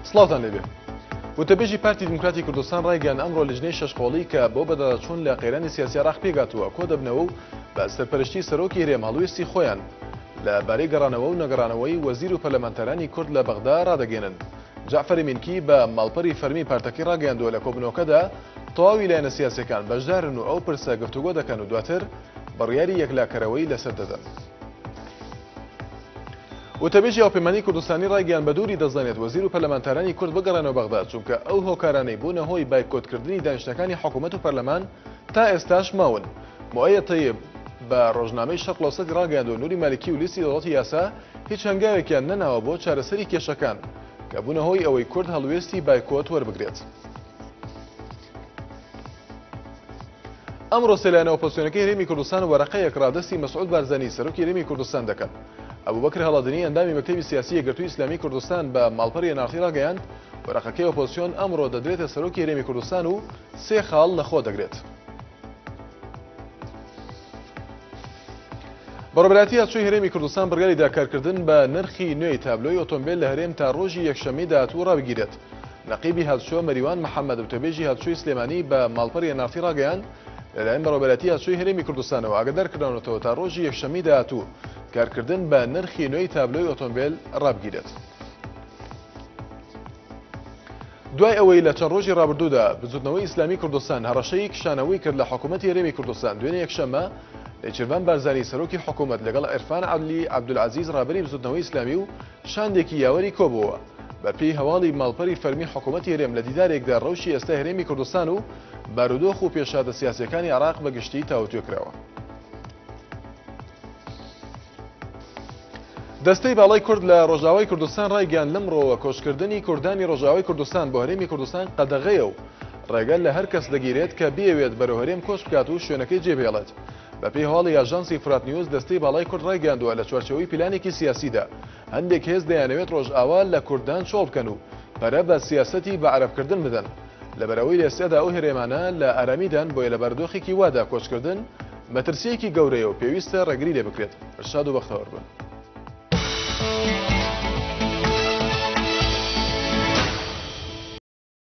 سڵاوتان لێبێ. وتەبێژی پارتی دیموکراتی کوردستان ڕایگەیاند ئەمڕۆ لجنەی شەشقۆڵی کە بۆ بەدەچوون لە قەیرانی سیاسی عێراق پێگاتووە کۆ دەبنەوە و بە سەرپەرشتی سەرۆکی هەرێم هەڵوێستی خۆیان لەبارەی گەڕانەوە و نەگەڕانەوەی وەزیر و پەرلەمانتەرانی کورد لە بەغدا ڕادەگەێنن. جعفەری مینکی بە ماڵپەری فەرمی پارتەکەی ڕاگەیاندووە لە کۆبنەوەکەدا تەواوی لایەنە سیاسیەکان بەشدارن و ئەو پرسە گفتوگۆ دەکەن و دواتر بڕیاری یەکلاکەرەوەی لەسەر دەدەن. وتەبێژی هاوپەیمانیی کوردستانی ڕایگەیاند بە دووری دەزانێت وەزیر و پەرلەمانتەرانی کورد بگەڕێنەوە بەغدا چونکە ئەو هۆکارانەی بوونە هۆی بایکۆتکردنی دانیشتەکانی حکوومەت و پەرلەمان تا ئێستاش ماون. مؤەیەد طەیب بە ڕۆژنامەی شەرق لەوسەد ڕاگەیاندووە نووری مالکی و لیستی دەوڵەتی یاسا هیچ هەنگاوێکیان نەناوە بۆ چارەسەری کێشەکان کە بوونە هۆی ئەوەی کورد هەڵوێستی بایکۆت وەربگرێت. ئەمڕۆ سەلایەنە ئۆپۆزیسیۆنەکەی هەرێمی کوردستان وەرەقەیەک ڕادەستی مەسعود بارزانی سەرۆکی هەرێمی کوردستان دەکەن. ئەبوبەکر هەڵەدنی ئەندامی مەکتەبی سیاسی یەکگرتووی ئیسلامی کوردستان بە ماڵپەری ناڕخی ڕاگەیاند وەرەقەکەی ئۆپۆزیسیۆن ئەمڕۆ دەدرێتە سەرۆکی هەرێمی کوردستان و 3 خاڵ لەخۆ دەگرێت. بەڕێوەبەرایەتی هاتوچۆی هەرێمی کوردستان بڕیاری داکارکردن بە نرخی نوێی تابلۆی ئۆتۆمبیل لە هەرێم تا ڕۆژی یەکشەممەی داهاتوو ڕابگیرێت. نەقیبی هاتوچۆ مەریوان محەممەد وتەبێژی هاتوچۆی سلێمانی بە ماڵپەری ناڕخی ڕاگەیاند لەلایەن بەڕێوەبەرایەتی هاتوچۆی هەرێمی کوردستانەوە ئاگادارکردنەوە تا ڕۆژی یەکشەممەی داهاتوو کارکردن بە نرخی نوێی تابلۆی ئۆتۆمبیل ڕابگیرێت. دوای ئەوەی لە چەند ڕۆژی ڕابردوودا بجووتنەوەی ئیسلامی کوردستان هەڕەشەی کشانەوەی کرد لە حکوومەتی هەرێمی کوردستان دوێنێ یەکشەممە لێچێربان بارزانی سەرۆکی حکوومەت لەگەڵ عێرفان عەدلی عەبدولعەزیز ڕابەری بجووتنەوەی ئیسلامی و شاندێکی یاوەری کۆبووە بەپێی هەواڵی ماڵپەری فەرمی حکوومەتی هەرێم لە دیدارێکدا ڕەوشی ئێستای هەرێمی کوردستان و بارودۆخ و پێشادە سیاسیەکانی عێراق بەگشتی تاوتوێکراوە. دەستەی باڵای کورد لە ڕۆژاوای کوردستان ڕایگەیاند لەمڕۆوە کۆچکردنی کوردانی ڕۆژاوای کوردستان بۆ هەرێمی کوردستان قەدەغەیە و ڕێگەل لە هەر کەس دەگیرێت کە بێوێت بەرەو هەرێم کۆچ بکات و شوێنەکەی جێبێڵێت. بەپێی هەواڵی ئاژانسی فرات نیوز دەستەی باڵای کورد ڕایگەیاندووە لە چوارچەوەی پلانێکی سیاسیدا هەندێک هێز دەیانەوێت ڕۆژئاوا لە کوردان چۆڵ بکەن و پەرە بە سیاسەتی بە عەرەبکردن بدەن. لەبەرەوەی لێستێدا ئەو هەرێمانە لە ئارامیدان بۆیە لە بەردۆخێکی وادا کۆچکردن مەترسیەکی گەورەیە و پێویستە ڕێگری لێ بکرێت. ڕشاد و بەختەوەر بن.